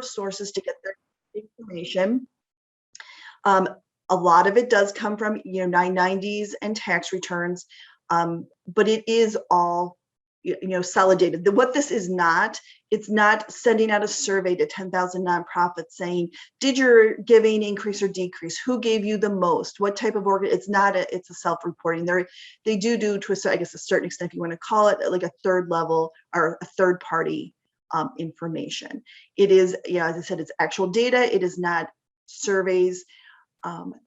sources to get their information. A lot of it does come from 990s and tax returns, but it is all solid data. What this is not, it's not sending out a survey to 10,000 nonprofits saying, did your giving increase or decrease? Who gave you the most? What type of organ? It's not it's a self-reporting. They do to a certain extent, if you want to call it, like a third level or a third party information. It is, as I said, it's actual data. It is not surveys.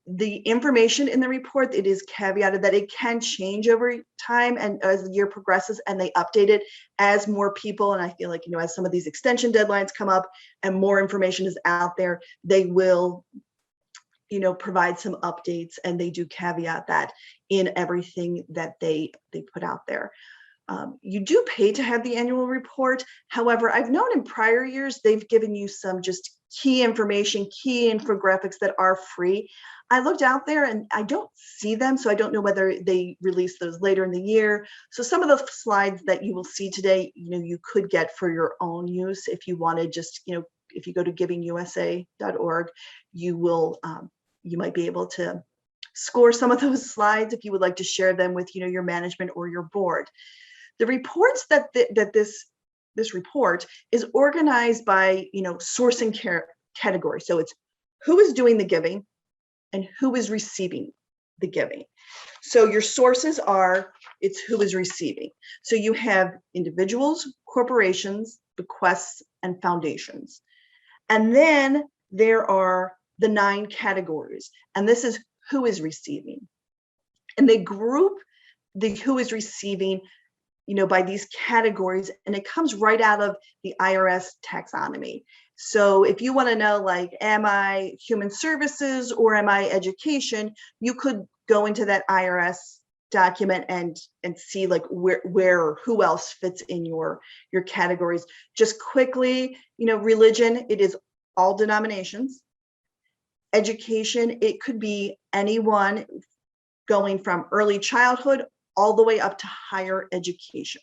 The information in the report, it is caveated that it can change over time and as the year progresses, and they update it as more people, and I feel like, as some of these extension deadlines come up and more information is out there, they will, provide some updates, and they do caveat that in everything that they put out there. You do pay to have the annual report. However, I've known in prior years, they've given you some just key information, key infographics that are free. I looked out there and I don't see them, so I don't know whether they release those later in the year. So some of the slides that you will see today, you could get for your own use if you wanted. Just, if you go to givingusa.org, you might be able to score some of those slides if you would like to share them with, your management or your board. The reports that this report is organized by, source and category. So it's who is doing the giving and who is receiving the giving. So your sources are, it's who is receiving. So you have individuals, corporations, bequests, and foundations. And then there are the 9 categories, and this is who is receiving. And they group the who is receiving by these categories, and it comes right out of the IRS taxonomy. So if you want to know, like, am I human services or am I education, you could go into that IRS document and see like where who else fits in your categories. Just quickly, religion, it is all denominations. Education, it could be anyone going from early childhood all the way up to higher education.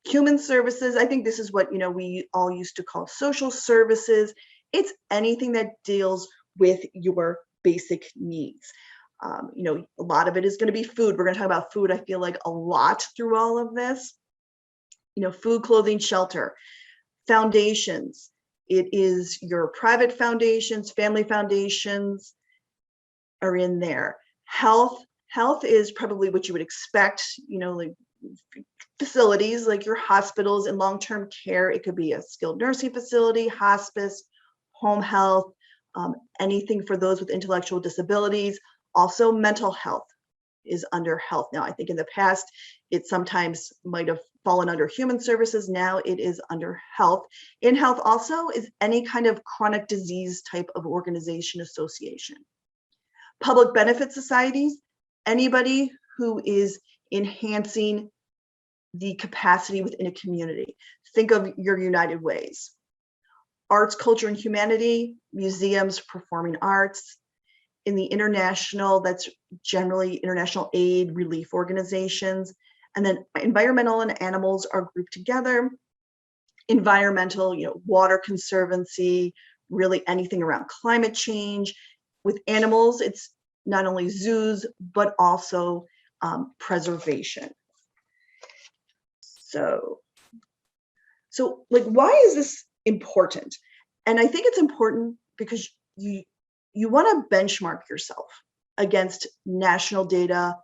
Human services, I think this is what, we all used to call social services. It's anything that deals with your basic needs. A lot of it is going to be food. We're going to talk about food, I feel like, a lot through all of this. Food, clothing, shelter. Foundations, it is your private foundations, family foundations are in there. Health is probably what you would expect, like facilities like your hospitals and long-term care. It could be a skilled nursing facility, hospice, home health, anything for those with intellectual disabilities. Also, mental health is under health. Now, I think in the past, it sometimes might have fallen under human services. Now it is under health. In health also is any kind of chronic disease type of organization association. Public benefit societies, anybody who is enhancing the capacity within a community. Think of your United Ways. Arts, culture, and humanity, museums, performing arts. In the international, that's generally international aid, relief organizations. And then environmental and animals are grouped together. Environmental, water conservancy, really anything around climate change. With animals, it's not only zoos, but also preservation. So like, why is this important? And I think it's important because you want to benchmark yourself against national data.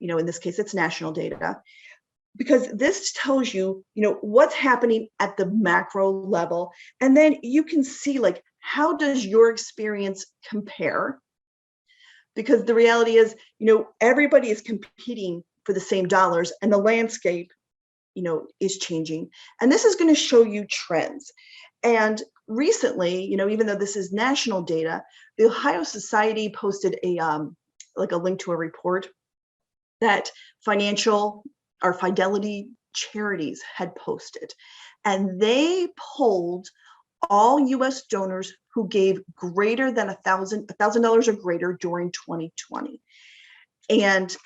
In this case, it's national data, because this tells you, what's happening at the macro level. And then you can see, like, how does your experience compare? Because the reality is, everybody is competing for the same dollars, and the landscape, is changing. And this is going to show you trends. And recently, even though this is national data, the Ohio Society posted a link to a report that Fidelity Charities had posted. And they polled all U.S. donors who gave greater than $1,000 or greater during 2020. And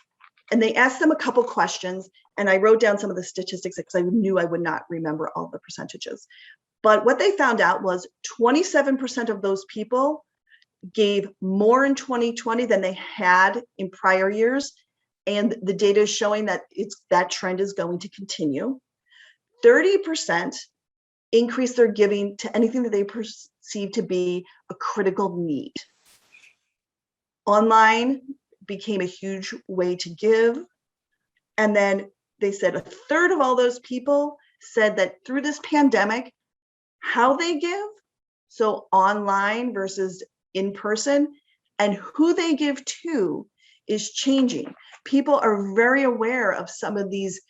they asked them a couple questions, and I wrote down some of the statistics because I knew I would not remember all the percentages. But what they found out was 27% of those people gave more in 2020 than they had in prior years. And the data is showing that that trend is going to continue. 30% increase their giving to anything that they perceive to be a critical need. Online became a huge way to give. And then they said a third of all those people said that through this pandemic, how they give, so online versus in person, and who they give to is changing. People are very aware of some of these,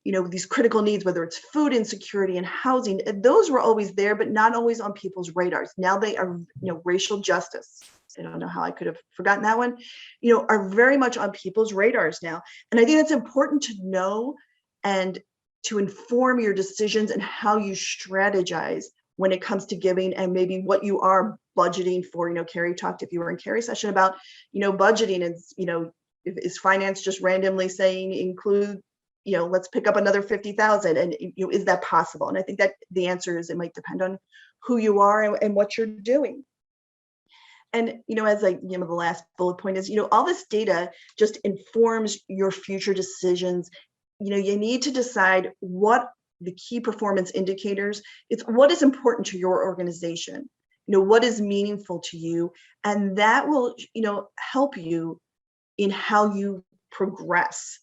these critical needs, whether it's food insecurity and housing. Those were always there, but not always on people's radars. Now they are, racial justice. I don't know how I could have forgotten that one, are very much on people's radars now. And I think that's important to know and to inform your decisions and how you strategize when it comes to giving, and maybe what you are budgeting for. Carrie talked, if you were in Carrie's session, about, budgeting, and, is finance just randomly saying include, let's pick up another 50,000, and is that possible? And I think that the answer is it might depend on who you are and what you're doing. And, as the last bullet point is, all this data just informs your future decisions. You need to decide what the key performance indicators, it's what is important to your organization, what is meaningful to you, and that will, help you in how you progress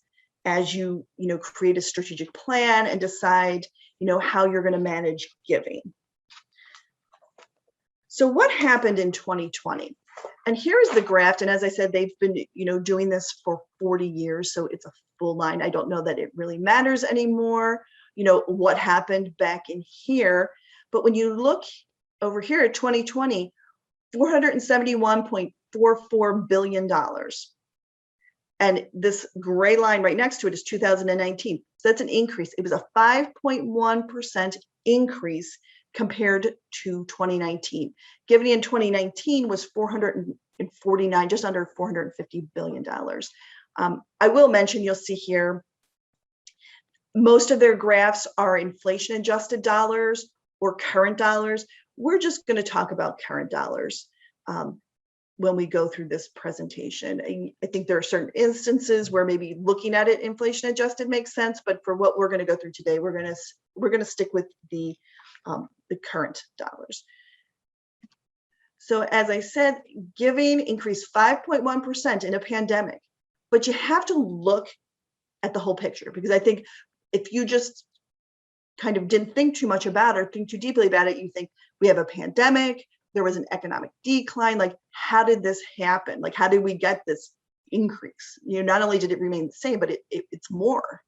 as you, create a strategic plan and decide, how you're going to manage giving. So what happened in 2020? And here's the graph. And as I said, they've been, doing this for 40 years. So it's a full line. I don't know that it really matters anymore, what happened back in here. But when you look over here at 2020, $471.44 billion. And this gray line right next to it is 2019. So that's an increase. It was a 5.1% increase compared to 2019. Giving in 2019 was 449, just under $450 billion. I will mention, you'll see here, most of their graphs are inflation adjusted dollars or current dollars. We're just going to talk about current dollars when we go through this presentation. I think there are certain instances where maybe looking at it inflation adjusted makes sense, but for what we're going to go through today, we're going to stick with the current dollars. So as I said, giving increased 5.1% in a pandemic, but you have to look at the whole picture, because I think if you just kind of didn't think too much about it or think too deeply about it, you think we have a pandemic, there was an economic decline, like how did this happen? Like how did we get this increase? Not only did it remain the same, but it's more.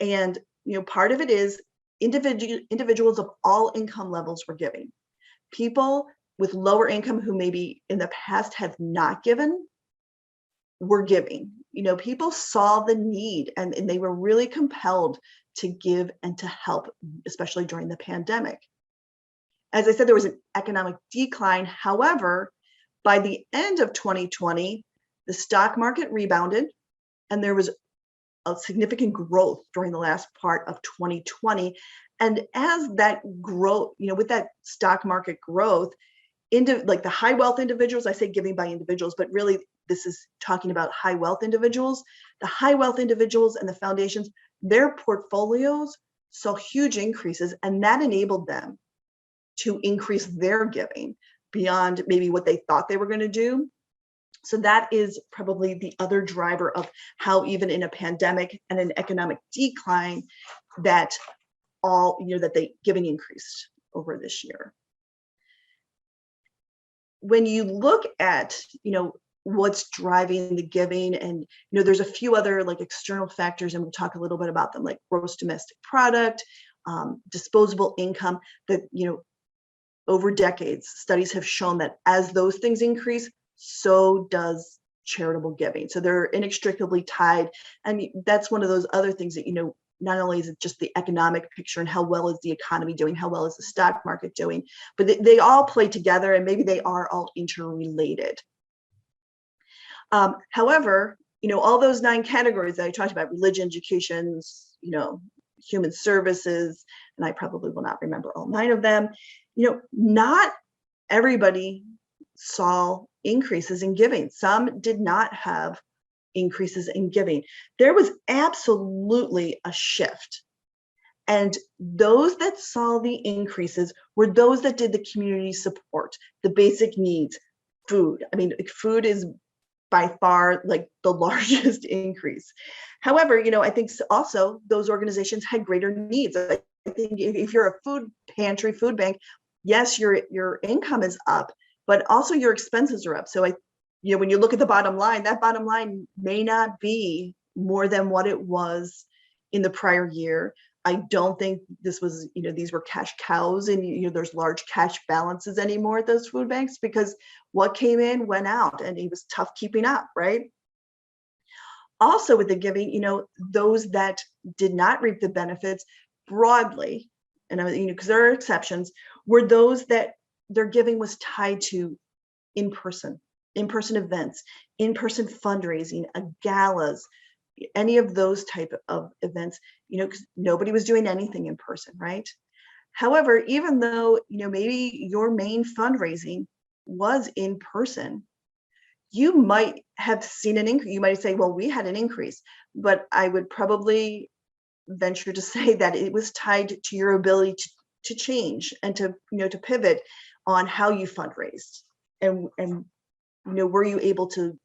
And part of it is individuals of all income levels were giving. People with lower income who maybe in the past have not given were giving. People saw the need and they were really compelled to give and to help, especially during the pandemic. As I said, there was an economic decline. However, by the end of 2020, the stock market rebounded and there was a significant growth during the last part of 2020. And as that growth, with that stock market growth, like the high wealth individuals, I say giving by individuals, but really this is talking about high wealth individuals. The high wealth individuals and the foundations, their portfolios saw huge increases, and that enabled them to increase their giving beyond maybe what they thought they were going to do. So that is probably the other driver of how even in a pandemic and an economic decline, that that they giving increased over this year. When you look at, what's driving the giving, and, there's a few other like external factors, and we'll talk a little bit about them, like gross domestic product, disposable income, that, over decades, studies have shown that as those things increase, so does charitable giving. So they're inextricably tied. And that's one of those other things that, not only is it just the economic picture and how well is the economy doing, how well is the stock market doing, but they all play together, and maybe they are all interrelated. However, all those 9 categories that I talked about, religion, education, human services, and I probably will not remember all 9 of them. Not everybody saw increases in giving. Some did not have increases in giving. There was absolutely a shift. And those that saw the increases were those that did the community support, the basic needs, food. I mean, food is by far like the largest increase. However, I think also those organizations had greater needs. I think if you're a food pantry, food bank, yes, your income is up, but also your expenses are up. So when you look at the bottom line, that bottom line may not be more than what it was in the prior year. I don't think this was, these were cash cows and, there's large cash balances anymore at those food banks, because what came in went out and it was tough keeping up, right? Also with the giving, those that did not reap the benefits broadly, and because there are exceptions, were those that their giving was tied to in-person events, in-person fundraising, galas, any of those type of events, because nobody was doing anything in person, right? However, even though, maybe your main fundraising was in person, you might have seen an increase. You might say, well, we had an increase, but I would probably venture to say that it was tied to your ability to change and to pivot on how you fundraised, and were you able to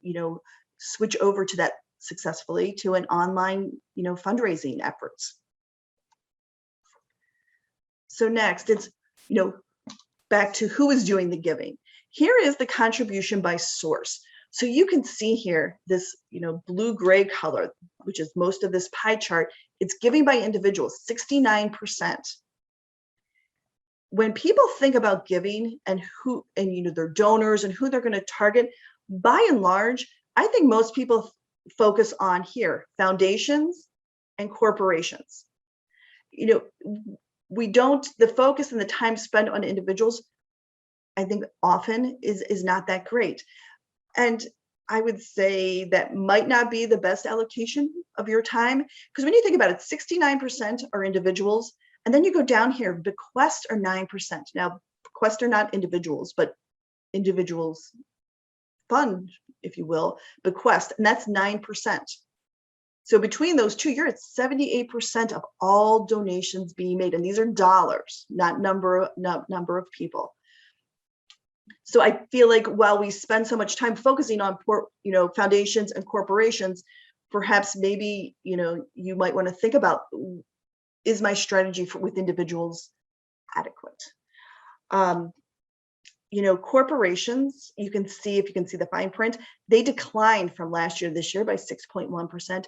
switch over to that successfully to an online fundraising efforts. So next, it's back to who is doing the giving. Here is the contribution by source. So you can see here this blue-gray color, which is most of this pie chart. It's giving by individuals, 69%. When people think about giving and their donors and who they're going to target, by and large, I think most people focus on here, foundations and corporations. The focus and the time spent on individuals, I think often is not that great. And I would say that might not be the best allocation of your time, because when you think about it, 69% are individuals. And then you go down here, bequests are 9%. Now, bequests are not individuals, but individuals fund, if you will, bequest, and that's 9%. So between those two, you're at 78% of all donations being made, and these are dollars, not number of people. So I feel like while we spend so much time focusing on foundations and corporations, perhaps maybe you might want to think about, is my strategy with individuals adequate? Corporations, if you can see the fine print, they declined from last year to this year by 6.1%.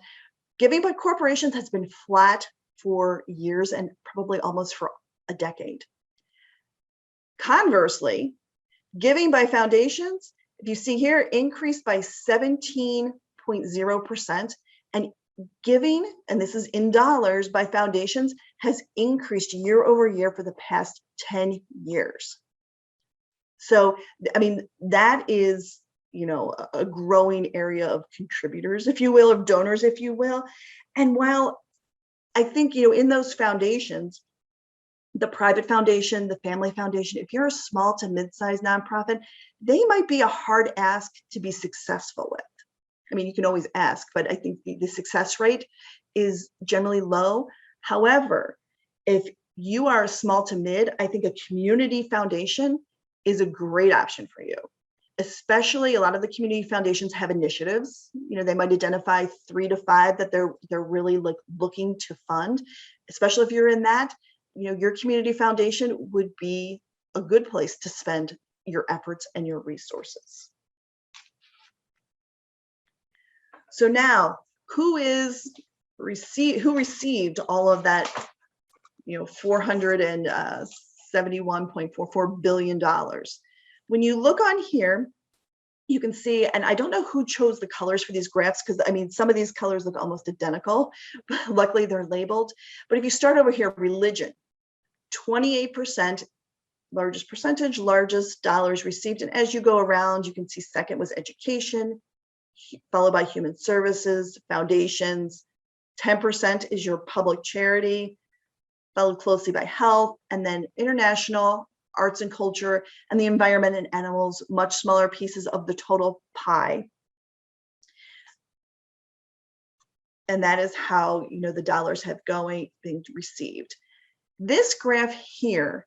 Giving by corporations has been flat for years and probably almost for a decade. Conversely, giving by foundations, if you see here, increased by 17.0%, and giving, and this is in dollars, by foundations has increased year over year for the past 10 years. So, I mean, that is, a growing area of contributors, if you will, of donors, if you will. And while I think, in those foundations, the private foundation, the family foundation, if you're a small to mid-sized nonprofit, they might be a hard ask to be successful with. I mean, you can always ask, but I think the success rate is generally low. However, if you are small to mid, I think a community foundation is a great option for you. Especially a lot of the community foundations have initiatives. They might identify 3 to 5 that they're really looking to fund. Especially if you're in that, your community foundation would be a good place to spend your efforts and your resources. So now, who received all of that, $471.44 billion? When you look on here, you can see, and I don't know who chose the colors for these graphs, because I mean, some of these colors look almost identical, but luckily they're labeled. But if you start over here, religion, 28%, largest percentage, largest dollars received. And as you go around, you can see second was education, followed by human services, foundations, 10% is your public charity, followed closely by health, and then international, arts and culture, and the environment and animals, much smaller pieces of the total pie. And that is how, the dollars have been received. This graph here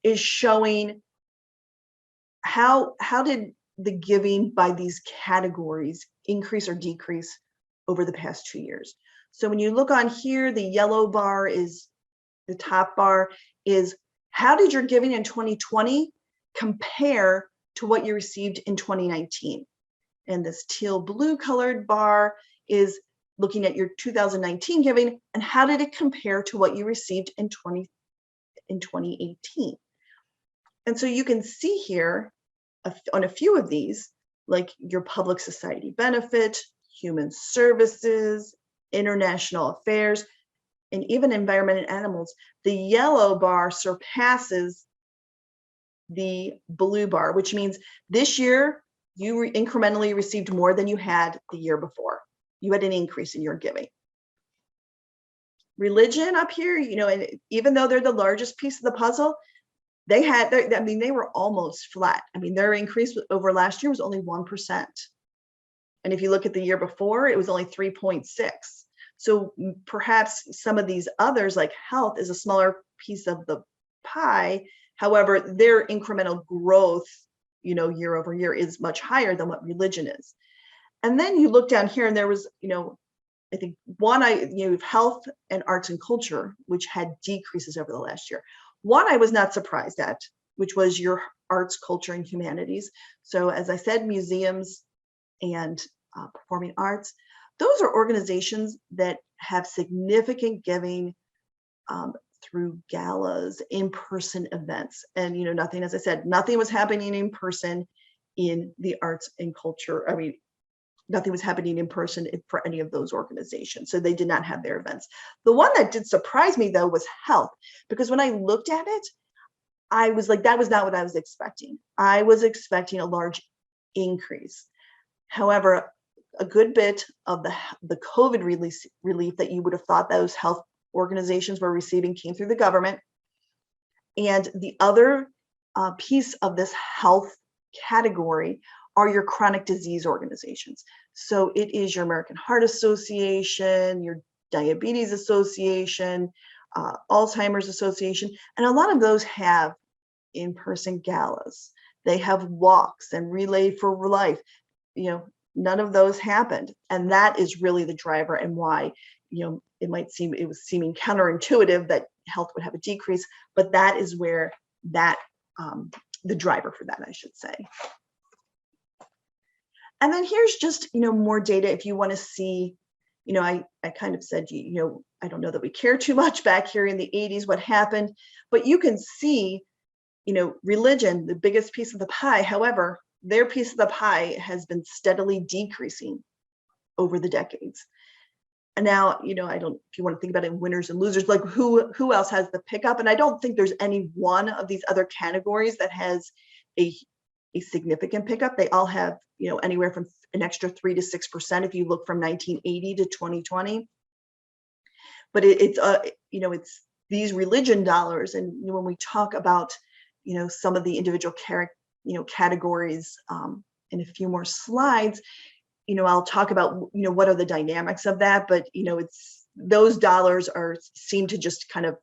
is showing how did the giving by these categories increase or decrease over the past 2 years. So when you look on here, the yellow bar is the top bar is how did your giving in 2020 compare to what you received in 2019? And this teal blue colored bar is looking at your 2019 giving and how did it compare to what you received in 2018. And so you can see here on a few of these, like your public society benefit, human services, international affairs, and even environment and animals, the yellow bar surpasses the blue bar, which means this year you incrementally received more than you had the year before. You had an increase in your giving. Religion up here, and even though they're the largest piece of the puzzle, they were almost flat. Their increase over last year was only 1%. And if you look at the year before, it was only 3.6. So perhaps some of these others, like health, is a smaller piece of the pie. However, their incremental growth, year over year is much higher than what religion is. And then you look down here and there was, I think health and arts and culture, which had decreases over the last year. One I was not surprised at, which was your arts, culture, and humanities. So as I said, museums and performing arts, those are organizations that have significant giving through galas, in-person events. And, nothing, as I said, nothing was happening in person in the arts and culture. Nothing was happening in person for any of those organizations. So they did not have their events. The one that did surprise me, though, was health, because when I looked at it, I was like, that was not what I was expecting. I was expecting a large increase. However, a good bit of the COVID relief that you would have thought those health organizations were receiving came through the government. And the other piece of this health category are your chronic disease organizations. So it is your American Heart Association, your Diabetes Association, Alzheimer's Association, and a lot of those have in-person galas. They have walks and Relay for Life. None of those happened. And that is really the driver and why, it was seeming counterintuitive that health would have a decrease, but that is where that, the driver for that, I should say. And then here's just, more data if you want to see, I kind of said, I don't know that we care too much back here in the 80s what happened, but you can see, religion, the biggest piece of the pie. However, their piece of the pie has been steadily decreasing over the decades. And now, I don't, if you want to think about it in winners and losers, like who else has the pickup? And I don't think there's any one of these other categories that has a significant pickup. They all have, anywhere from an extra 3 to 6% if you look from 1980 to 2020. But it's these religion dollars. And when we talk about, some of the individual categories in a few more slides, I'll talk about, what are the dynamics of that, but, it's those dollars seem to just kind of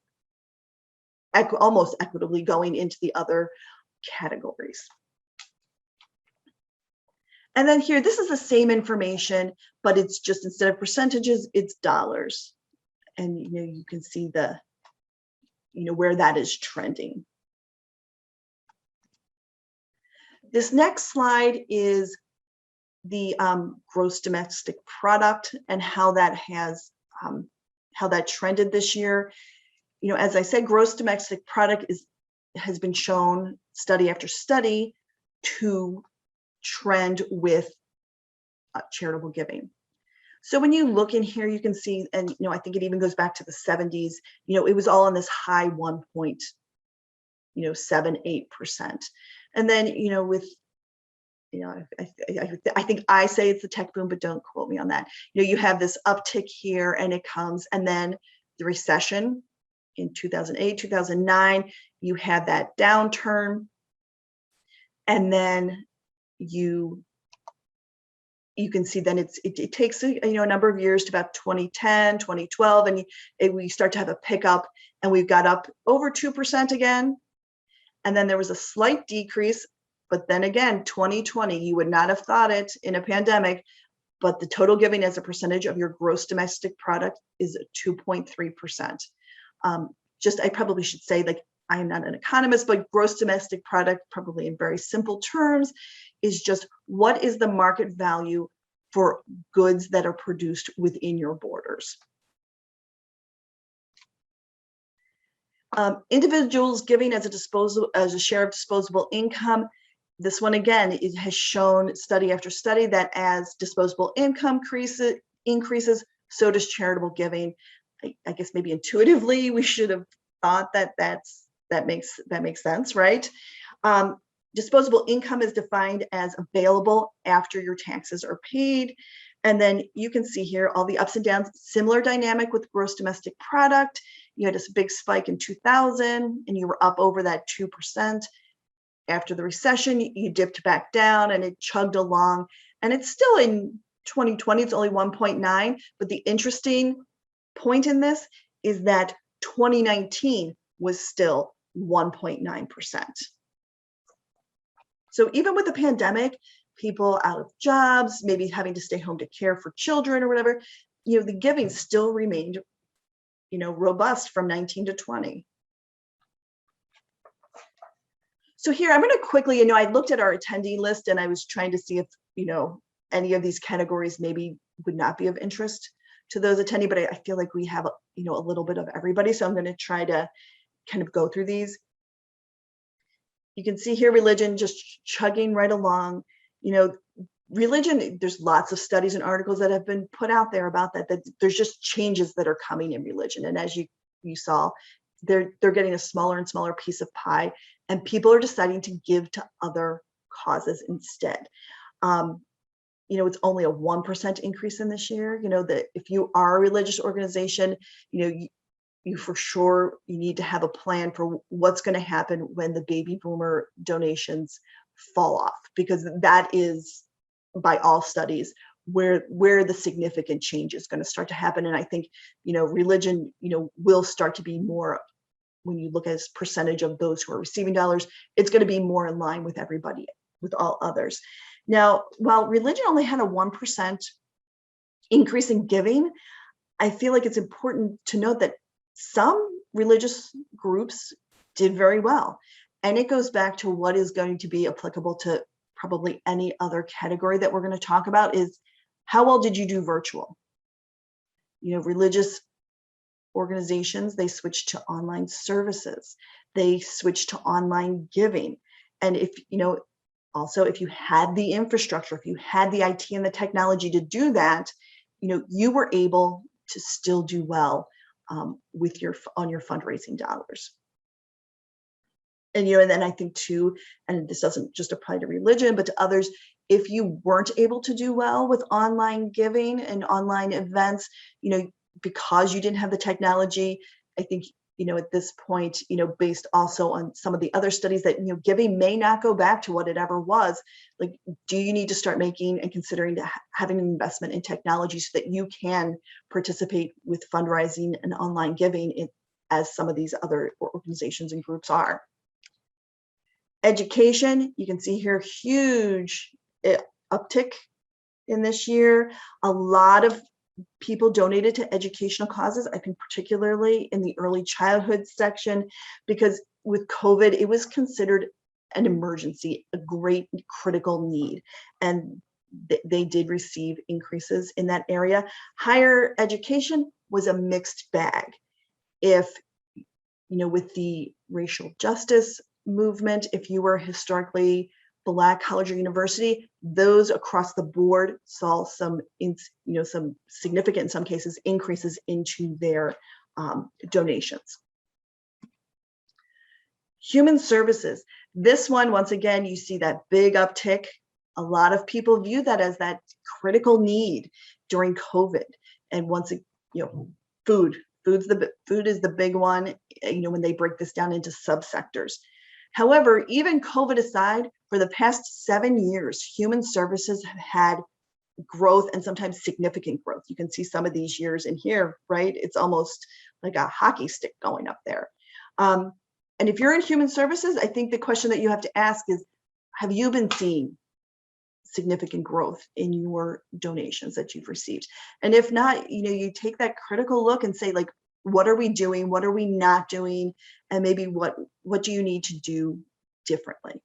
almost equitably going into the other categories. And then here, this is the same information, but it's just instead of percentages, it's dollars. And, you can see where that is trending. This next slide is the gross domestic product and how that trended this year. As I said, gross domestic product has been shown study after study to trend with charitable giving. So when you look in here, you can see, and I think it even goes back to the 70s, it was all on this high 1.78%. And then, with I think I say it's the tech boom, but don't quote me on that. You have this uptick here, and it comes, and then the recession in 2008, 2009, you had that downturn, and then you can see then it takes a number of years to about 2010, 2012, and we start to have a pickup, and we've got up over 2% again, and then there was a slight decrease. But then again, 2020, you would not have thought it in a pandemic, but the total giving as a percentage of your gross domestic product is 2.3%. I probably should say, like, I am not an economist, but gross domestic product, probably in very simple terms, is just what is the market value for goods that are produced within your borders. Individuals giving as a share of disposable income. This one, again, it has shown study after study that as disposable income increases, so does charitable giving. I guess maybe intuitively we should have thought that makes sense, right? Disposable income is defined as available after your taxes are paid. And then you can see here all the ups and downs, similar dynamic with gross domestic product. You had this big spike in 2000, and you were up over that 2%. After the recession, you dipped back down, and it chugged along. And it's still in 2020, it's only 1.9. But the interesting point in this is that 2019 was still 1.9%. So even with the pandemic, people out of jobs, maybe having to stay home to care for children or whatever, the giving still remained, robust from 19 to 20. So here, I'm going to quickly, I looked at our attendee list, and I was trying to see if, any of these categories maybe would not be of interest to those attending, but I feel like we have, a little bit of everybody. So I'm going to try to kind of go through these. You can see here, religion just chugging right along. Religion, there's lots of studies and articles that have been put out there about that there's just changes that are coming in religion. And as you saw, they're getting a smaller and smaller piece of pie, and people are deciding to give to other causes instead. It's only a 1% increase in this year. That if you are a religious organization, you for sure, you need to have a plan for what's going to happen when the baby boomer donations fall off, because that is, by all studies, where the significant change is going to start to happen. And I think, religion, will start to be more, when you look at its percentage of those who are receiving dollars, it's going to be more in line with everybody, with all others. Now, while religion only had a 1% increase in giving, I feel like it's important to note that some religious groups did very well. And it goes back to what is going to be applicable to probably any other category that we're going to talk about, is how well did you do virtual? Religious organizations, they switched to online services. They switched to online giving. And if you had the infrastructure, if you had the IT and the technology to do that, you were able to still do well on your fundraising dollars. And and then I think too, and this doesn't just apply to religion, but to others, if you weren't able to do well with online giving and online events, because you didn't have the technology, I think, at this point, based also on some of the other studies, that, giving may not go back to what it ever was. Like, do you need to start making and considering having an investment in technology so that you can participate with fundraising and online giving as some of these other organizations and groups are? Education, you can see here, huge uptick in this year. A lot of people donated to educational causes, I think particularly in the early childhood section, because with COVID, it was considered an emergency, a great critical need. And they did receive increases in that area. Higher education was a mixed bag. If, with the racial justice movement, if you were historically Black college or university, those across the board saw some significant, in some cases, increases into their donations. Human services. This one, once again, you see that big uptick, A lot of people view that as that critical need during COVID. And once it, food is the big one, when they break this down into subsectors. However, even COVID aside, for the past 7 years, human services have had growth, and sometimes significant growth. You can see some of these years in here, right? It's almost like a hockey stick going up there. And if you're in human services, I think the question that you have to ask is, have you been seeing significant growth in your donations that you've received? And if not, you take that critical look and say, like, what are we doing? What are we not doing? And maybe what do you need to do differently?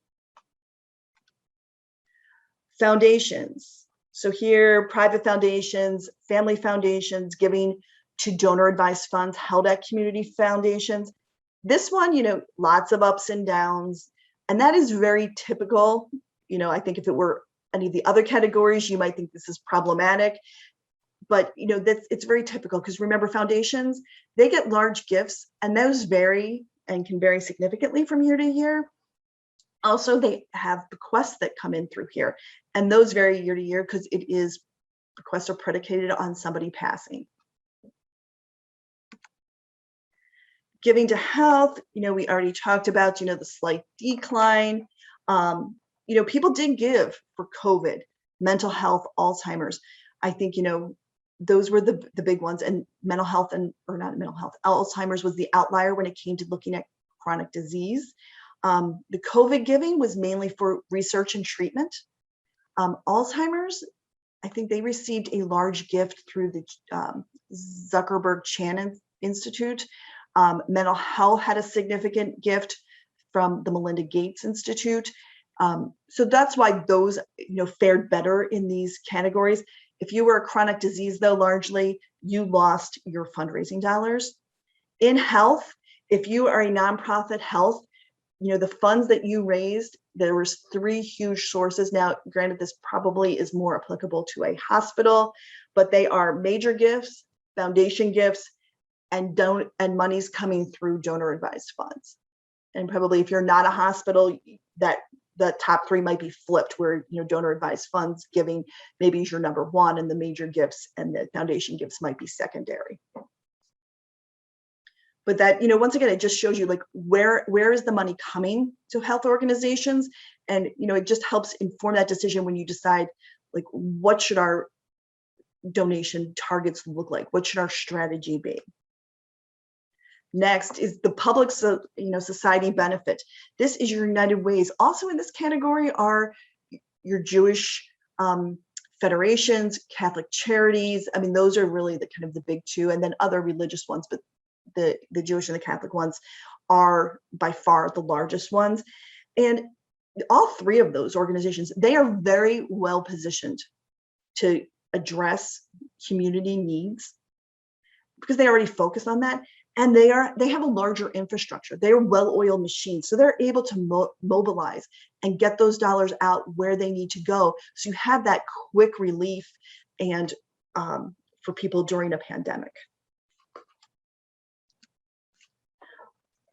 Foundations. So here, private foundations, family foundations, giving to donor advised funds held at community foundations. This one, lots of ups and downs, and that is very typical. I think if it were any of the other categories, you might think this is problematic, but it's very typical, because remember, foundations, they get large gifts, and those vary and can vary significantly from year to year. Also, they have bequests that come in through here, and those vary year to year because bequests are predicated on somebody passing. Giving to health, we already talked about, the slight decline. People did give for COVID, mental health, Alzheimer's. I think, those were the big ones, and mental health Alzheimer's was the outlier when it came to looking at chronic disease. The COVID giving was mainly for research and treatment. Alzheimer's, I think they received a large gift through the Zuckerberg-Chan Institute. Mental health had a significant gift from the Melinda Gates Institute. So that's why those, fared better in these categories. If you were a chronic disease, though, largely, you lost your fundraising dollars. In health, if you are a nonprofit health, the funds that you raised, there was 3 huge sources. Now, granted, this probably is more applicable to a hospital, but they are major gifts, foundation gifts, and monies coming through donor advised funds. And probably if you're not a hospital, that the top 3 might be flipped, where donor advised funds giving maybe is your number 1, and the major gifts and the foundation gifts might be secondary. But that, once again, it just shows you, like, where is the money coming to health organizations, and it just helps inform that decision when you decide, like, what should our donation targets look like? What should our strategy be? Next is the public, society benefit. This is your United Ways. Also in this category are your Jewish federations, Catholic charities. I mean, those are really the kind of the big 2, and then other religious ones, but the Jewish and the Catholic ones are by far the largest ones. And all 3 of those organizations, they are very well positioned to address community needs because they already focus on that. And they have a larger infrastructure. They're well-oiled machines, so they're able to mobilize and get those dollars out where they need to go. So you have that quick relief and for people during a pandemic.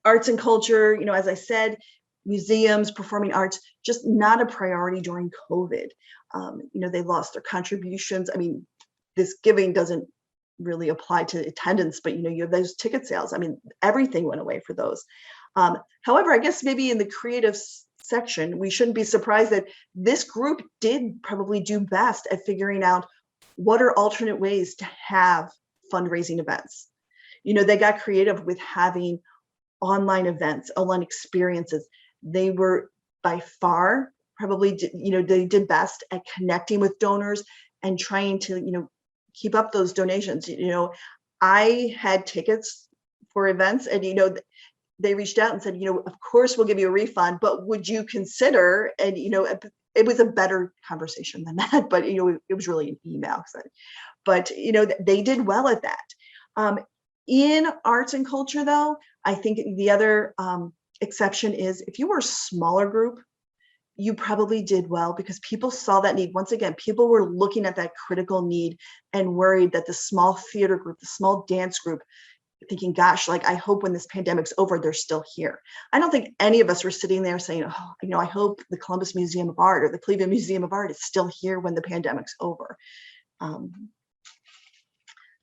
Arts and culture, as I said, museums, performing arts, just not a priority during COVID. They lost their contributions. I mean, this giving doesn't really apply to attendance, but you have those ticket sales. I mean, everything went away for those. However, I guess maybe in the creative section, we shouldn't be surprised that this group did probably do best at figuring out what are alternate ways to have fundraising events. They got creative with having online events, online experiences. They were by far probably, they did best at connecting with donors and trying to, keep up those donations. I had tickets for events, and they reached out and said, of course we'll give you a refund, but would you consider? And it was a better conversation than that, but it was really an email. But they did well at that. In arts and culture, though, I think the other exception is if you were a smaller group, you probably did well because people saw that need. Once again, people were looking at that critical need and worried that the small theater group, the small dance group, thinking, gosh, like, I hope when this pandemic's over, they're still here. I don't think any of us were sitting there saying, oh, I hope the Columbus Museum of Art or the Cleveland Museum of Art is still here when the pandemic's over.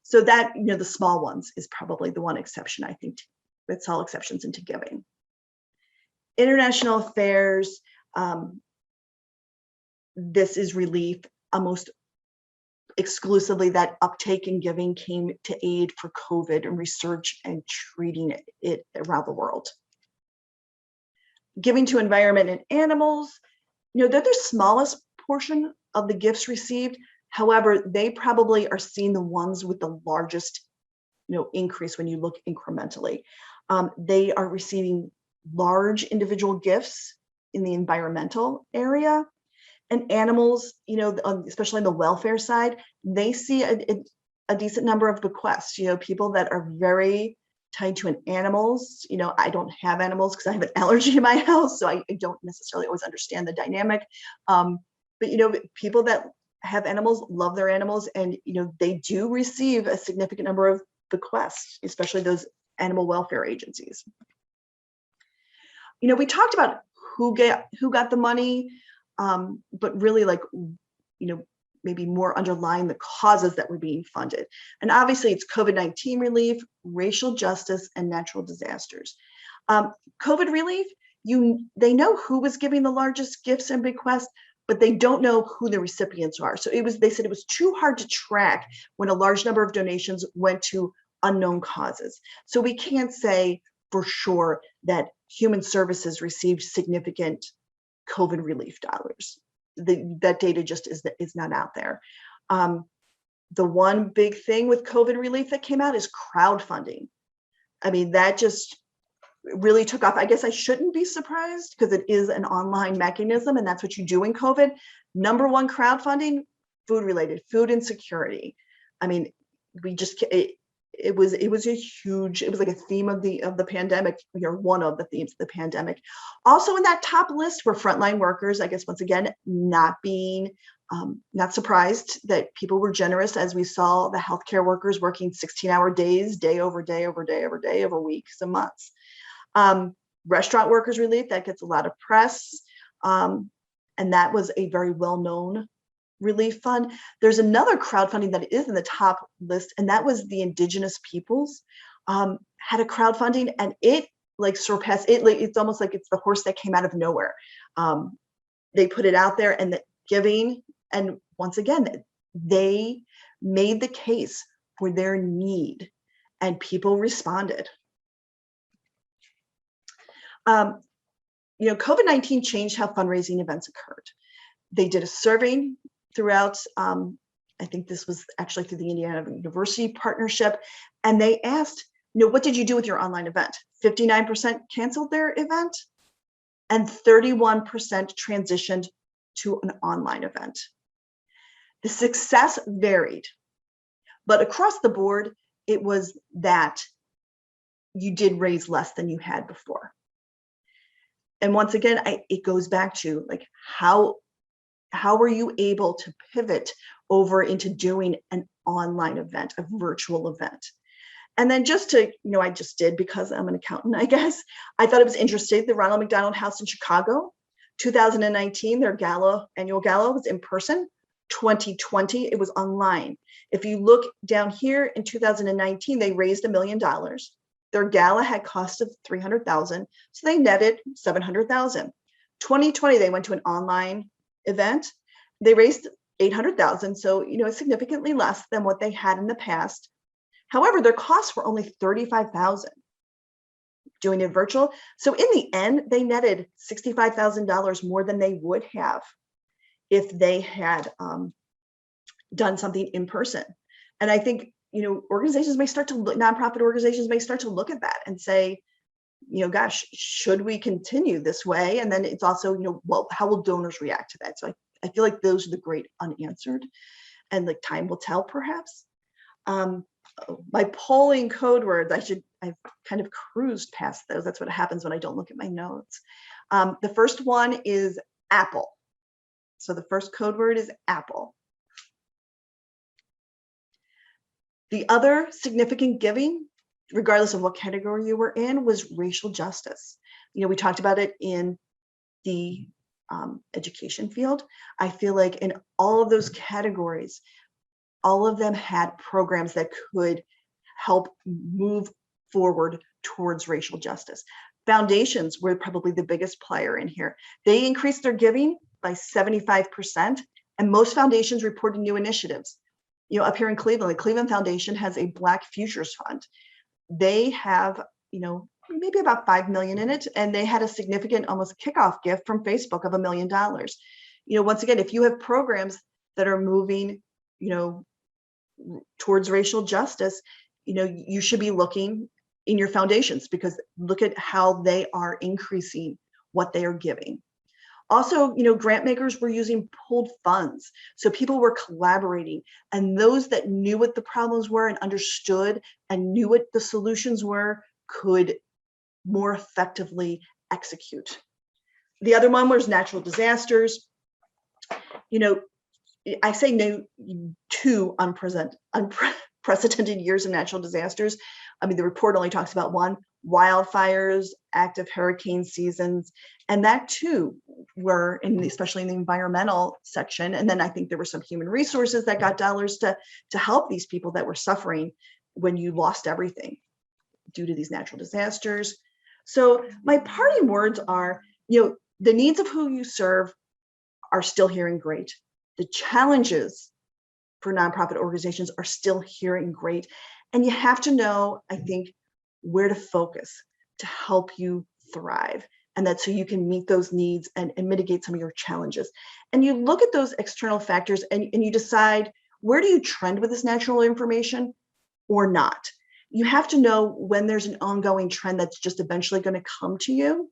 So that, the small ones is probably the one exception, I think. That's all exceptions into giving. International affairs, this is relief. Almost exclusively that uptake in giving came to aid for COVID and research and treating it around the world. Giving to environment and animals, they're the smallest portion of the gifts received. However, they probably are seeing the ones with the largest, increase when you look incrementally. They are receiving large individual gifts in the environmental area. And animals, especially on the welfare side, they see a decent number of bequests. People that are very tied to animals. I don't have animals because I have an allergy in my house, so I don't necessarily always understand the dynamic. But people that have animals love their animals, and they do receive a significant number of bequests, especially those animal welfare agencies. We talked about who got the money. But really, maybe more underlying the causes that were being funded. And obviously it's COVID-19 relief, racial justice, and natural disasters. COVID relief, they know who was giving the largest gifts and bequests, but they don't know who the recipients are. So they said it was too hard to track when a large number of donations went to unknown causes. So we can't say for sure that Human Services received significant COVID relief dollars. That data just is not out there. The one big thing with COVID relief that came out is crowdfunding. I mean, that just really took off. I guess I shouldn't be surprised because it is an online mechanism and that's what you do in COVID. Number one crowdfunding, food related, food insecurity. I mean, it was like a theme of the pandemic, or one of the themes of the pandemic. Also in that top list were frontline workers, I guess, once again, not surprised that people were generous, as we saw the healthcare workers working 16-hour days, day over day over day over day over weeks and months. Restaurant workers relief, that gets a lot of press. And that was a very well-known relief fund. There's another crowdfunding that is in the top list, and that was the Indigenous Peoples had a crowdfunding, and it surpassed it. It's almost like it's the horse that came out of nowhere. They put it out there, and the giving, and once again, they made the case for their need, and people responded. COVID-19 changed how fundraising events occurred. They did a survey throughout, I think this was actually through the Indiana University partnership, and they asked, what did you do with your online event? 59% canceled their event, and 31% transitioned to an online event. The success varied, but across the board, it was that you did raise less than you had before. And once again, it goes back to how were you able to pivot over into doing an online event, a virtual event? And then just to, I just did because I'm an accountant, I guess. I thought it was interesting. The Ronald McDonald House in Chicago, 2019, their annual gala was in person. 2020, it was online. If you look down here in 2019, they raised $1 million. Their gala had cost of $300,000, so they netted $700,000. 2020, they went to an online event. They raised $800,000, so significantly less than what they had in the past. However, their costs were only $35,000 doing it virtual. So in the end, they netted $65,000 more than they would have if they had done something in person. And I think organizations may start to look, nonprofit organizations may start to look at that and say, gosh, should we continue this way? And then it's also, well, how will donors react to that? So I feel like those are the great unanswered, and time will tell, perhaps. My polling code words, I've kind of cruised past those. That's what happens when I don't look at my notes. The first one is Apple. So the first code word is Apple. The other significant giving regardless of what category you were in, was racial justice. We talked about it in the education field. I feel like in all of those categories, all of them had programs that could help move forward towards racial justice. Foundations were probably the biggest player in here. They increased their giving by 75%, and most foundations reported new initiatives. Up here in Cleveland, the Cleveland Foundation has a Black Futures Fund. They have, maybe about 5 million in it, and they had a significant, almost kickoff gift from Facebook of $1 million. Once again, if you have programs that are moving, towards racial justice, you should be looking in your foundations, because look at how they are increasing what they are giving. Also, grant makers were using pooled funds. So people were collaborating, and those that knew what the problems were and understood and knew what the solutions were could more effectively execute. The other one was natural disasters. I say no to unprecedented years of natural disasters. The report only talks about one: wildfires, active hurricane seasons, and that too were especially in the environmental section. And then I think there were some human resources that got dollars to help these people that were suffering when you lost everything due to these natural disasters. So my parting words are, the needs of who you serve are still here and great. The challenges for nonprofit organizations are still here and great. And you have to know, I think, where to focus to help you thrive. And that's so you can meet those needs and mitigate some of your challenges. And you look at those external factors and you decide, where do you trend with this natural information or not? You have to know when there's an ongoing trend that's just eventually going to come to you,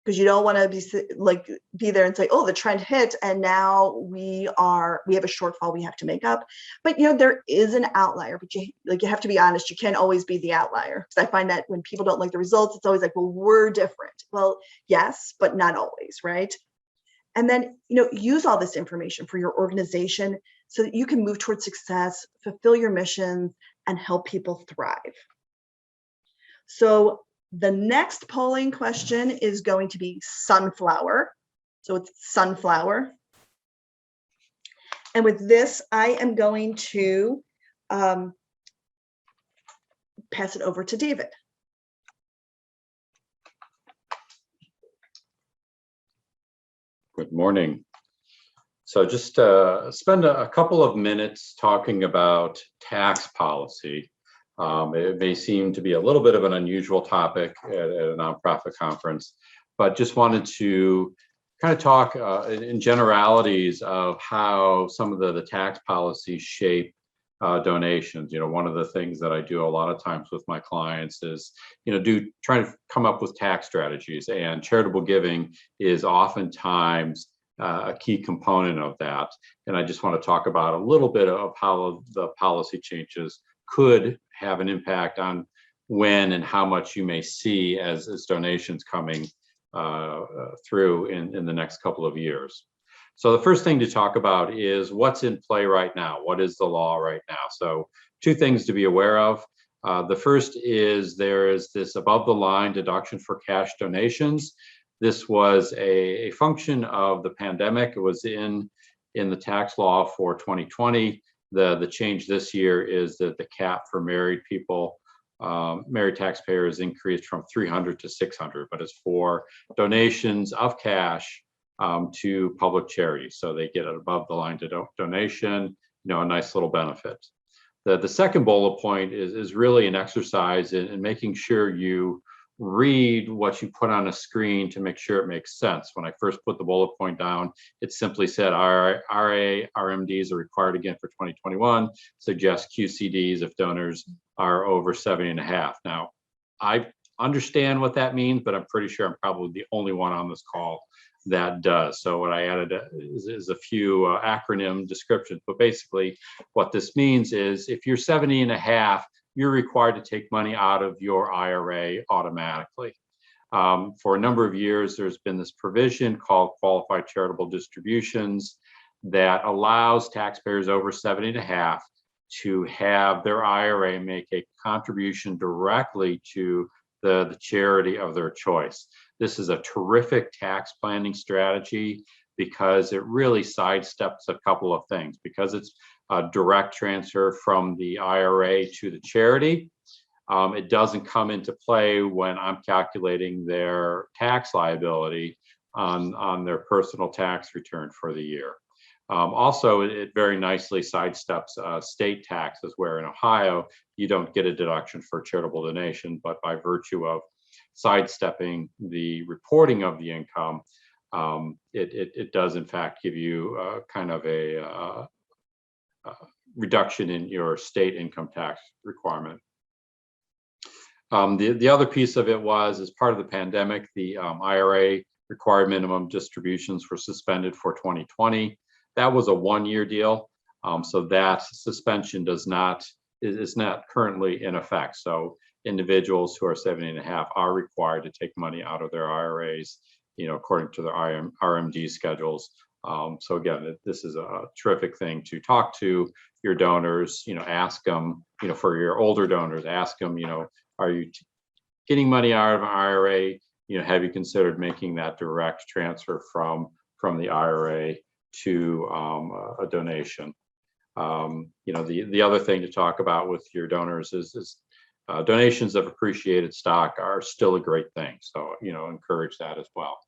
because you don't want to be there and say, oh, the trend hit and now we have a shortfall we have to make up. But there is an outlier, but you have to be honest. You can't always be the outlier, because I find that when people don't like the results, it's always like, well, we're different. Well, yes, but not always, right? And then use all this information for your organization so that you can move towards success, fulfill your missions, and help people thrive. So the next polling question is going to be sunflower. So it's sunflower. And with this, I am going to pass it over to David. Good morning. So just spend a couple of minutes talking about tax policy. It may seem to be a little bit of an unusual topic at a nonprofit conference, but just wanted to kind of talk in generalities of how some of the tax policies shape donations. One of the things that I do a lot of times with my clients is, try to come up with tax strategies, and charitable giving is oftentimes a key component of that. And I just want to talk about a little bit of how the policy changes could have an impact on when and how much you may see as donations coming through in the next couple of years. So the first thing to talk about is what's in play right now. What is the law right now? So two things to be aware of. The first is there is this above the line deduction for cash donations. This was a function of the pandemic. It was in the tax law for 2020. The change this year is that the cap for married people, married taxpayers, increased from 300 to 600, but it's for donations of cash to public charities. So they get an above the line donation, a nice little benefit. The second bullet point is really an exercise in making sure you read what you put on a screen to make sure it makes sense. When I first put the bullet point down, it simply said RMDs are required again for 2021, suggest QCDs if donors are over 70.5. Now, I understand what that means, but I'm pretty sure I'm probably the only one on this call that does. So what I added is a few acronym descriptions, but basically what this means is if you're 70.5, you're required to take money out of your IRA automatically. For a number of years, there's been this provision called qualified charitable distributions that allows taxpayers over 70.5 to have their IRA make a contribution directly to the charity of their choice. This is a terrific tax planning strategy because it really sidesteps a couple of things. Because it's a direct transfer from the IRA to the charity, it doesn't come into play when I'm calculating their tax liability on their personal tax return for the year. Also, it very nicely sidesteps state taxes, where in Ohio, you don't get a deduction for charitable donation, but by virtue of sidestepping the reporting of the income, it does in fact give you kind of a reduction in your state income tax requirement. The other piece of it was, as part of the pandemic, the IRA required minimum distributions were suspended for 2020. That was a one-year deal, so that suspension is not currently in effect. So individuals who are 70 and a half are required to take money out of their IRAs, according to their RMD schedules. So again, this is a terrific thing to talk to your donors. Ask them. For your older donors, ask them. Are you getting money out of an IRA? Have you considered making that direct transfer from the IRA to a donation? The other thing to talk about with your donors is donations of appreciated stock are still a great thing. So, encourage that as well.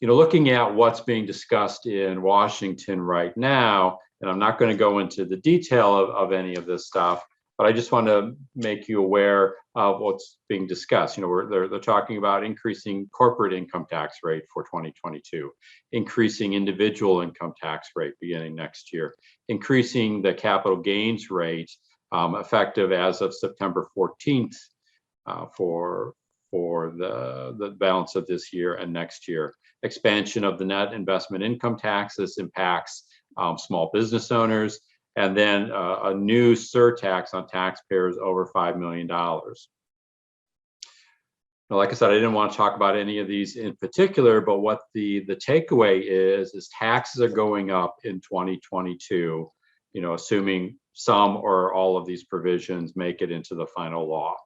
Looking at what's being discussed in Washington right now, and I'm not going to go into the detail of any of this stuff, but I just want to make you aware of what's being discussed. They're talking about increasing corporate income tax rate for 2022, increasing individual income tax rate beginning next year, increasing the capital gains rate effective as of September 14th for the balance of this year and next year. Expansion of the net investment income tax. This impacts small business owners. And then a new surtax on taxpayers over $5 million. Now, like I said, I didn't want to talk about any of these in particular, but what the takeaway is taxes are going up in 2022, assuming some or all of these provisions make it into the final law.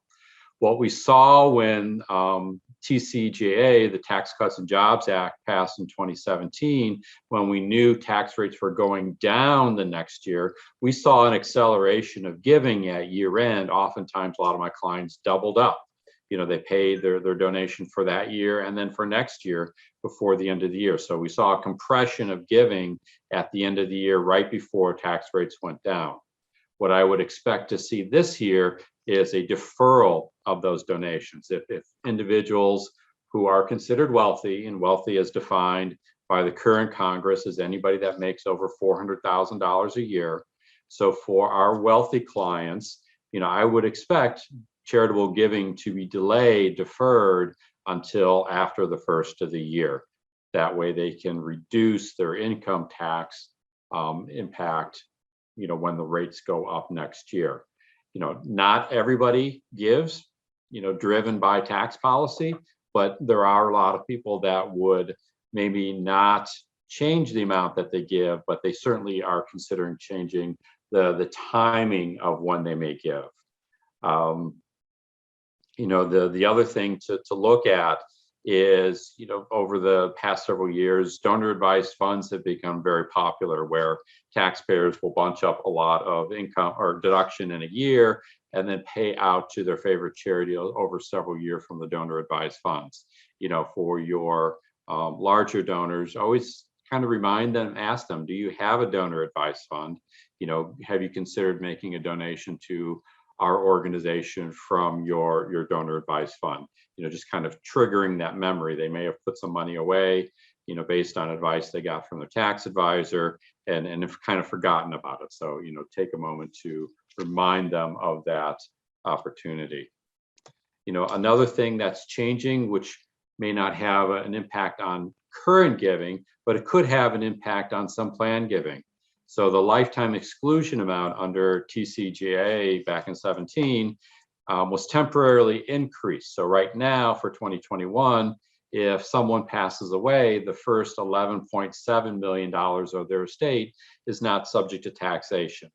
What we saw when TCJA, the Tax Cuts and Jobs Act, passed in 2017, when we knew tax rates were going down the next year, we saw an acceleration of giving at year end. Oftentimes, a lot of my clients doubled up. They paid their donation for that year and then for next year before the end of the year. So we saw a compression of giving at the end of the year right before tax rates went down. What I would expect to see this year is a deferral of those donations. If individuals who are considered wealthy, and wealthy as defined by the current Congress as anybody that makes over $400,000 a year. So for our wealthy clients, I would expect charitable giving to be delayed, deferred until after the first of the year. That way they can reduce their income tax impact, when the rates go up next year. Not everybody gives, driven by tax policy, but there are a lot of people that would maybe not change the amount that they give, but they certainly are considering changing the timing of when they may give. The other thing to look at is, over the past several years, donor advised funds have become very popular, where taxpayers will bunch up a lot of income or deduction in a year and then pay out to their favorite charity over several years from the donor advised funds. For your larger donors, always kind of remind them, ask them, do you have a donor advised fund? Have you considered making a donation to our organization from your donor advised fund? Just kind of triggering that memory. They may have put some money away, based on advice they got from their tax advisor, and have kind of forgotten about it. So, take a moment to remind them of that opportunity. Another thing that's changing, which may not have an impact on current giving, but it could have an impact on some plan giving. So the lifetime exclusion amount under TCJA back in 17 was temporarily increased. So right now for 2021, if someone passes away, the first $11.7 million of their estate is not subject to taxation.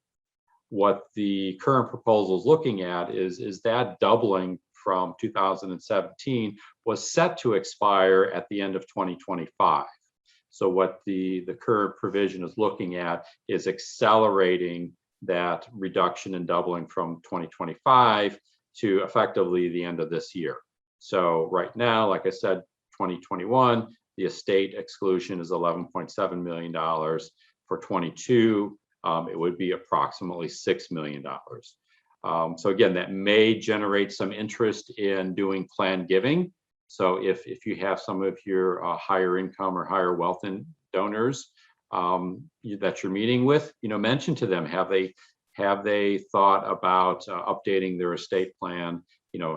what the current proposal is looking at is that doubling from 2017 was set to expire at the end of 2025. So what the current provision is looking at is accelerating that reduction and doubling from 2025 to effectively the end of this year. So right now, like I said, 2021, the estate exclusion is $11.7 million. For 22, it would be approximately $6 million. So again, that may generate some interest in doing planned giving. So if you have some of your higher income or higher wealth donors that you're meeting with, mention to them, have they thought about updating their estate plan?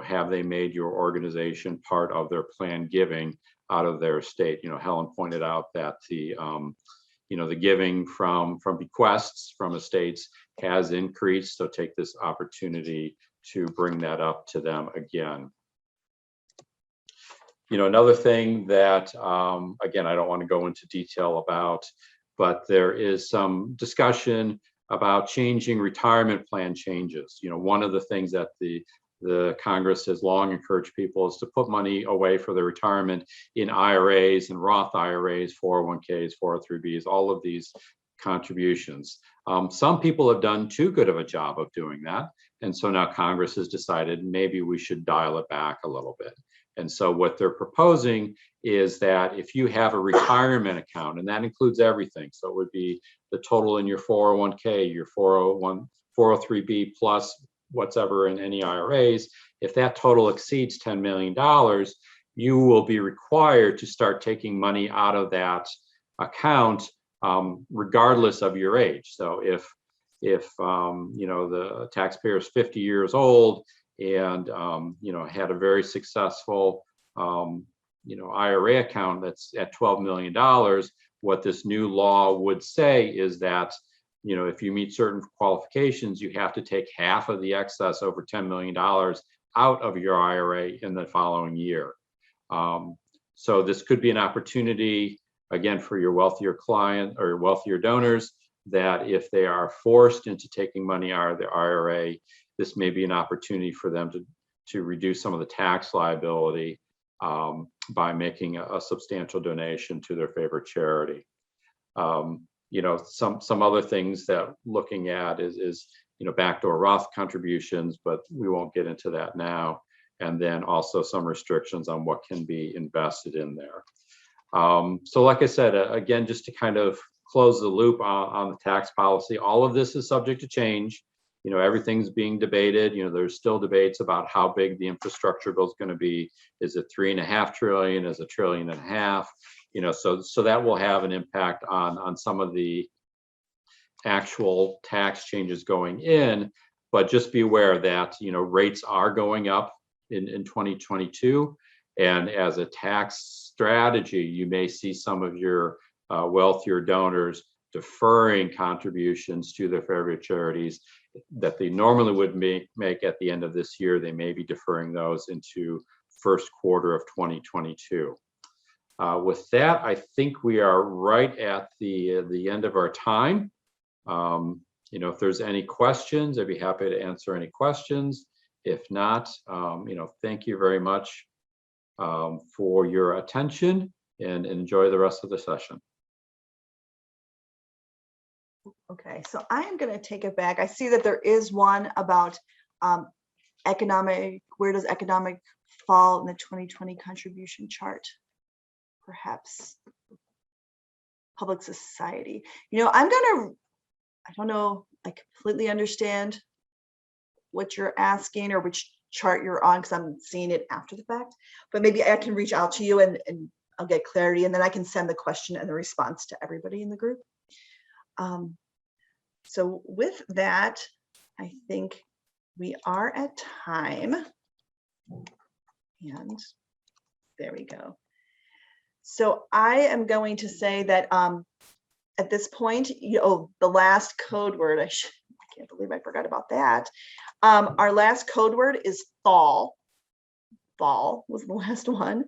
Have they made your organization part of their planned giving out of their estate? Helen pointed out that the giving from bequests from estates has increased. So take this opportunity to bring that up to them again. Another thing that, again, I don't want to go into detail about, but there is some discussion about changing retirement plan changes. One of the things that the Congress has long encouraged people is to put money away for their retirement in IRAs and Roth IRAs, 401ks, 403bs, all of these contributions. Some people have done too good of a job of doing that. And so now Congress has decided maybe we should dial it back a little bit. And so what they're proposing is that if you have a retirement account, and that includes everything, so it would be the total in your 401k, your 403b plus whatever in any IRAs, if that total exceeds $10 million, you will be required to start taking money out of that account regardless of your age. So if the taxpayer is 50 years old and had a very successful IRA account that's at $12 million, what this new law would say is that if you meet certain qualifications, you have to take half of the excess over $10 million out of your IRA in the following year. So this could be an opportunity, again, for your wealthier client or wealthier donors, that if they are forced into taking money out of their IRA, this may be an opportunity for them to reduce some of the tax liability by making a substantial donation to their favorite charity. Some other things that looking at is backdoor Roth contributions, but we won't get into that now. And then also some restrictions on what can be invested in there. So like I said, again, just to kind of close the loop on the tax policy, all of this is subject to change. Everything's being debated. There's still debates about how big the infrastructure bill is going to be. Is it $3.5 trillion? Is it $1.5 trillion? So that will have an impact on some of the actual tax changes going in. But just be aware that rates are going up in 2022, and as a tax strategy, you may see some of your wealthier donors deferring contributions to their favorite charities that they normally would make at the end of this year. They may be deferring those into first quarter of 2022. With that, I think we are right at the end of our time. If there's any questions, I'd be happy to answer any questions. If not, thank you very much for your attention, and enjoy the rest of the session. Okay, so I am going to take it back. I see that there is one about economic, where does economic fall in the 2020 contribution chart? Perhaps public society. I don't know, I completely understand what you're asking or which chart you're on, because I'm seeing it after the fact, but maybe I can reach out to you and I'll get clarity, and then I can send the question and the response to everybody in the group. So with that, I think we are at time, and there we go. So I am going to say that at this point, the last code word, I can't believe I forgot about that. Our last code word is fall. Fall was the last one.